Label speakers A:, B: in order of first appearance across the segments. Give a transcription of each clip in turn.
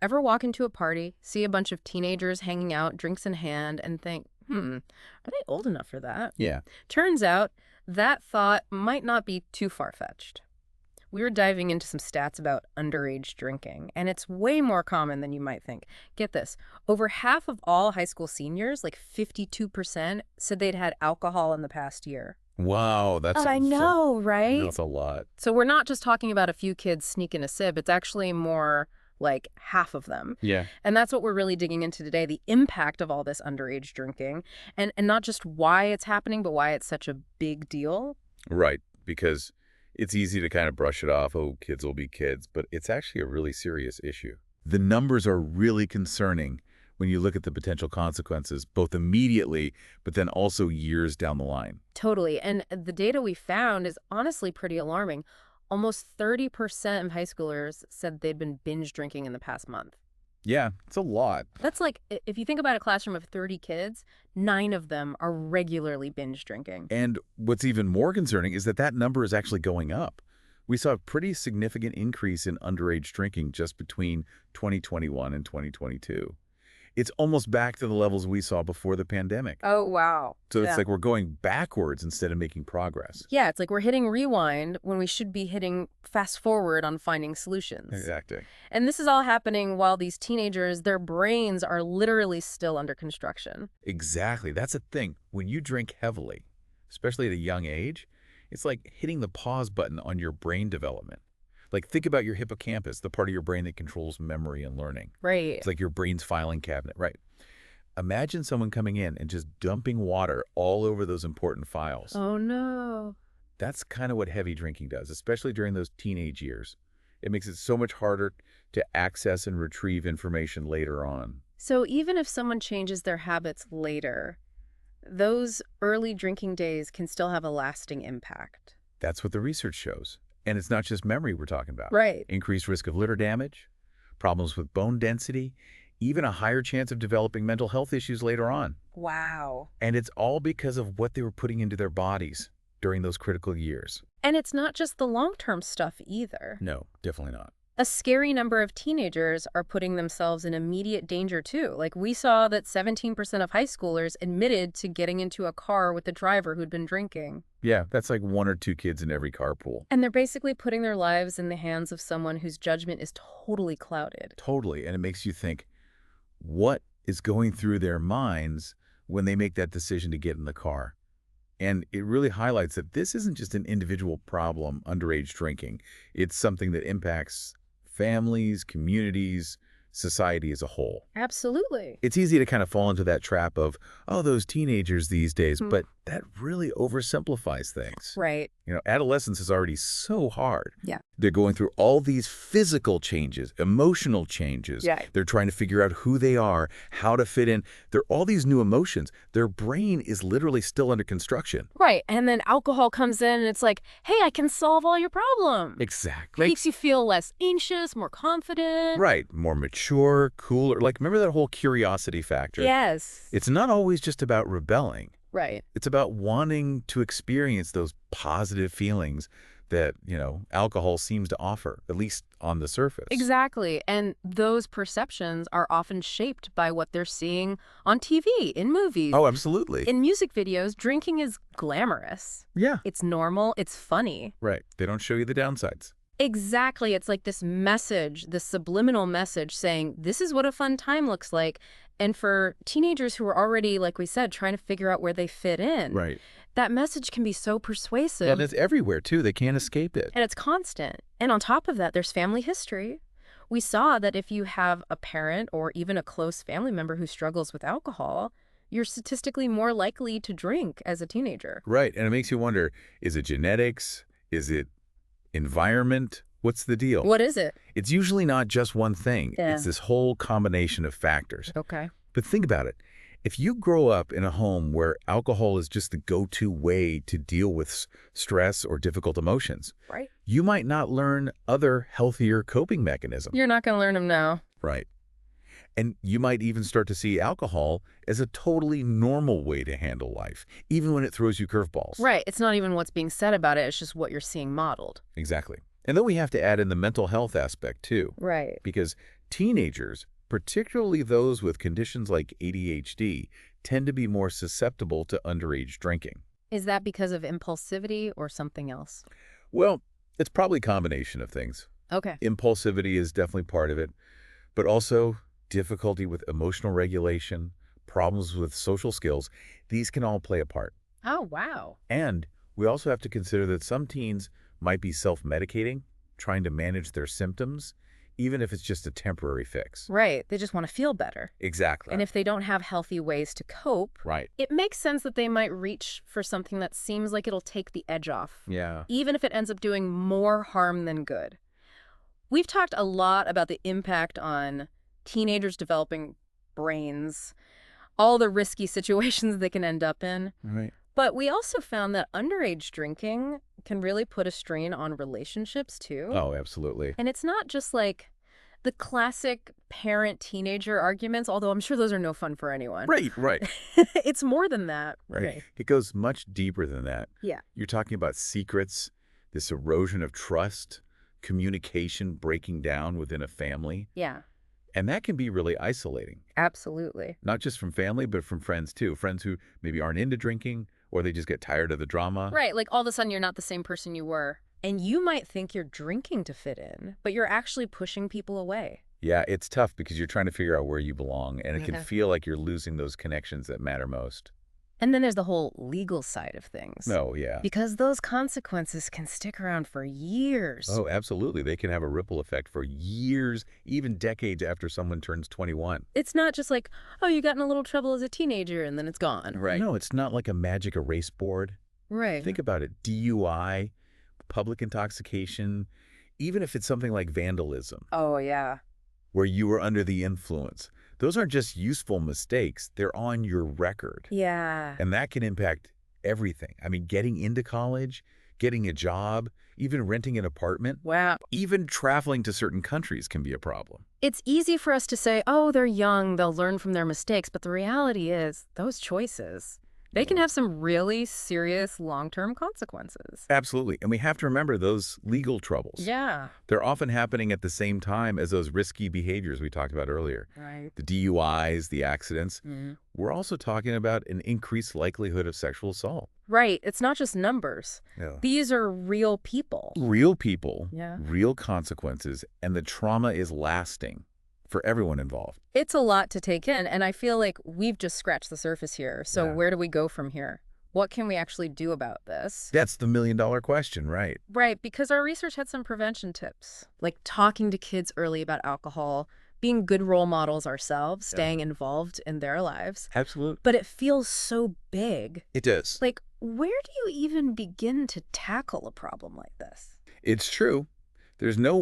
A: Ever walk into a party, see a bunch of teenagers hanging out, drinks in hand, and think, are they old enough for that?
B: Yeah.
A: Turns out that thought might not be too far-fetched. We were diving into some stats about underage drinking, and it's way more common than you might think. Get this, over half of all high school seniors, like 52%, said they'd had alcohol in the past year.
B: Wow,
A: I know, right?
B: that's a lot.
A: So we're not just talking about a few kids sneaking a sip, it's actually more like half of them.
B: Yeah.
A: And that's what we're really digging into today, the impact of all this underage drinking, and not just why it's happening, but why it's such a big deal.
B: Right, because it's easy to kind of brush it off, oh, kids will be kids, but it's actually a really serious issue. The numbers are really concerning when you look at the potential consequences, both immediately, but then also years down the line.
A: Totally. And the data we found is honestly pretty alarming. Almost 30% of high schoolers said they'd been binge drinking in the past month.
B: Yeah, it's a lot.
A: That's like, if you think about a classroom of 30 kids, 9 of them are regularly binge drinking.
B: And what's even more concerning is that number is actually going up. We saw a pretty significant increase in underage drinking just between 2021 and 2022. It's almost back to the levels we saw before the pandemic.
A: Oh, wow.
B: So
A: Yeah.
B: it's like we're going backwards instead of making progress.
A: Yeah, it's like we're hitting rewind when we should be hitting fast forward on finding solutions.
B: Exactly.
A: And this is all happening while these teenagers, their brains are literally still under construction.
B: Exactly. That's the thing. When you drink heavily, especially at a young age, it's like hitting the pause button on your brain development. Like, think about your hippocampus, the part of your brain that controls memory and learning.
A: Right.
B: It's like your brain's filing cabinet, right? Imagine someone coming in and just dumping water all over those important files.
A: Oh, no.
B: That's kind of what heavy drinking does, especially during those teenage years. It makes it so much harder to access and retrieve information later on.
A: So even if someone changes their habits later, those early drinking days can still have a lasting impact.
B: That's what the research shows. And it's not just memory we're talking about.
A: Right.
B: Increased risk of liver damage, problems with bone density, even a higher chance of developing mental health issues later on.
A: Wow.
B: And it's all because of what they were putting into their bodies during those critical years.
A: And it's not just the long-term stuff either.
B: No, definitely not.
A: A scary number of teenagers are putting themselves in immediate danger too. Like, we saw that 17% of high schoolers admitted to getting into a car with a driver who'd been drinking.
B: Yeah, that's like 1 or 2 kids in every carpool.
A: And they're basically putting their lives in the hands of someone whose judgment is totally clouded.
B: Totally. And it makes you think, what is going through their minds when they make that decision to get in the car? And it really highlights that this isn't just an individual problem, underage drinking. It's something that impacts families, communities, society as a whole.
A: Absolutely.
B: It's easy to kind of fall into that trap of, oh, those teenagers these days, but that really oversimplifies things.
A: Right.
B: You know, adolescence is already so hard.
A: Yeah.
B: They're going through all these physical changes, emotional changes.
A: Yeah.
B: They're trying to figure out who they are, how to fit in. There are all these new emotions. Their brain is literally still under construction.
A: Right. And then alcohol comes in and it's like, hey, I can solve all your problems.
B: Exactly.
A: Makes you feel less anxious, more confident.
B: Right. More mature, cooler. Like, remember that whole curiosity factor?
A: Yes.
B: It's not always just about rebelling.
A: Right.
B: It's about wanting to experience those positive feelings that, alcohol seems to offer, at least on the surface.
A: Exactly. And those perceptions are often shaped by what they're seeing on TV, in movies.
B: Oh, absolutely.
A: In music videos, drinking is glamorous.
B: Yeah.
A: It's normal. It's funny.
B: Right. They don't show you the downsides.
A: Exactly. It's like this message, this subliminal message saying, this is what a fun time looks like. And for teenagers who are already, like we said, trying to figure out where they fit in,
B: Right.
A: that message can be so persuasive.
B: And it's everywhere, too. They can't escape it.
A: And it's constant. And on top of that, there's family history. We saw that if you have a parent or even a close family member who struggles with alcohol, you're statistically more likely to drink as a teenager.
B: Right. And it makes you wonder, is it genetics? Is it environment? What's the deal?
A: What is it?
B: It's usually not just one thing.
A: Yeah.
B: It's this whole combination of factors.
A: Okay.
B: But think about it. If you grow up in a home where alcohol is just the go-to way to deal with stress or difficult emotions,
A: Right.
B: you might not learn other healthier coping mechanisms.
A: You're not going to learn them now.
B: Right. And you might even start to see alcohol as a totally normal way to handle life, even when it throws you curveballs.
A: Right. It's not even what's being said about it. It's just what you're seeing modeled.
B: Exactly. And then we have to add in the mental health aspect, too.
A: Right.
B: Because Teenagers, particularly those with conditions like ADHD, tend to be more susceptible to underage drinking.
A: Is that because of impulsivity or something else?
B: Well, it's probably a combination of things.
A: Okay.
B: Impulsivity is definitely part of it, but also difficulty with emotional regulation, problems with social skills. These can all play a part.
A: Oh, wow.
B: And we also have to consider that some teens might be self-medicating, trying to manage their symptoms, even if it's just a temporary fix.
A: Right. They just want to feel better.
B: Exactly.
A: And if they don't have healthy ways to cope,
B: Right.
A: it makes sense that they might reach for something that seems like it'll take the edge off,
B: Yeah.
A: even if it ends up doing more harm than good. We've talked a lot about the impact on teenagers developing brains, all the risky situations they can end up in.
B: Right.
A: But we also found that underage drinking can really put a strain on relationships too.
B: Oh, absolutely.
A: And it's not just like the classic parent-teenager arguments, although I'm sure those are no fun for anyone.
B: Right, right,
A: It's more than that.
B: right.
A: Okay.
B: It goes much deeper than that.
A: Yeah.
B: You're talking about secrets, this erosion of trust, communication breaking down within a family,
A: Yeah,
B: and that can be really isolating,
A: absolutely.
B: not just from family, but from friends too. Friends who maybe aren't into drinking or they just get tired of the drama.
A: Right, like all of a sudden you're not the same person you were. And you might think you're drinking to fit in, but you're actually pushing people away.
B: Yeah, it's tough because you're trying to figure out where you belong, and it can
A: Yeah.
B: feel like you're losing those connections that matter most.
A: And then there's the whole legal side of things.
B: No, yeah.
A: Because those consequences can stick around for years.
B: Oh, absolutely. They can have a ripple effect for years, even decades after someone turns 21.
A: It's not just like, oh, you got in a little trouble as a teenager and then it's gone. Right.
B: No, it's not like a magic erase board.
A: Right.
B: Think about it. DUI, public intoxication, even if it's something like vandalism,
A: Oh, yeah.
B: where you were under the influence. Those aren't just useful mistakes. They're on your record.
A: Yeah.
B: And that can impact everything. I mean, getting into college, getting a job, even renting an apartment,
A: Wow.
B: even traveling to certain countries can be a problem.
A: It's easy for us to say, oh, they're young, they'll learn from their mistakes. But the reality is, those choices, they can have some really serious long-term consequences.
B: Absolutely. And we have to remember those legal troubles.
A: Yeah.
B: They're often happening at the same time as those risky behaviors we talked about earlier.
A: Right.
B: The DUIs, the accidents.
A: Mhm.
B: We're also talking about an increased likelihood of sexual assault.
A: Right. It's not just numbers.
B: Yeah.
A: These are real people.
B: Real people,
A: Yeah.
B: real consequences, and the trauma is lasting for everyone involved.
A: It's a lot to take in, and I feel like we've just scratched the surface here. So
B: Yeah.
A: where do we go from here? What can we actually do about this?
B: That's the million-dollar question, right?
A: Right, because our research had some prevention tips, like talking to kids early about alcohol, being good role models ourselves, staying involved in their lives.
B: Absolutely.
A: But it feels so big.
B: It does.
A: Like, where do you even begin to tackle a problem like this?
B: It's true. There's no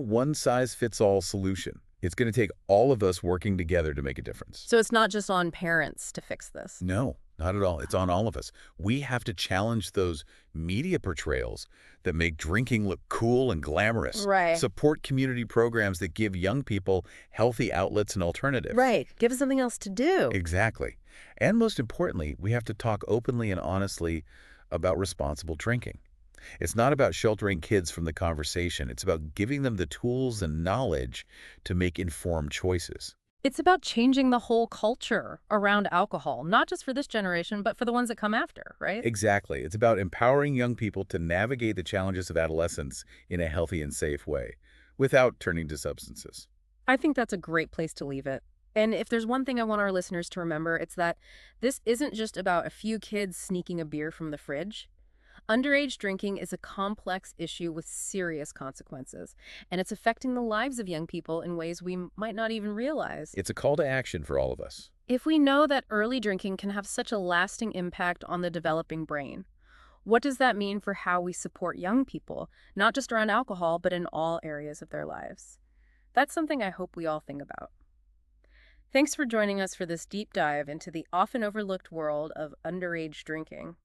B: one-size-fits-all solution. It's going to take all of us working together to make a difference.
A: So it's not just on parents to fix this.
B: No, not at all. It's on all of us. We have to challenge those media portrayals that make drinking look cool and glamorous.
A: Right.
B: Support community programs that give young people healthy outlets and alternatives.
A: Right. Give us something else to do.
B: Exactly. And most importantly, we have to talk openly and honestly about responsible drinking. It's not about sheltering kids from the conversation. It's about giving them the tools and knowledge to make informed choices.
A: It's about changing the whole culture around alcohol, not just for this generation, but for the ones that come after, right?
B: Exactly. It's about empowering young people to navigate the challenges of adolescence in a healthy and safe way without turning to substances.
A: I think that's a great place to leave it. And if there's one thing I want our listeners to remember, it's that this isn't just about a few kids sneaking a beer from the fridge. Underage drinking is a complex issue with serious consequences, and it's affecting the lives of young people in ways we might not even realize.
B: It's a call to action for all of us.
A: If we know that early drinking can have such a lasting impact on the developing brain, what does that mean for how we support young people, not just around alcohol, but in all areas of their lives? That's something I hope we all think about. Thanks for joining us for this deep dive into the often overlooked world of underage drinking.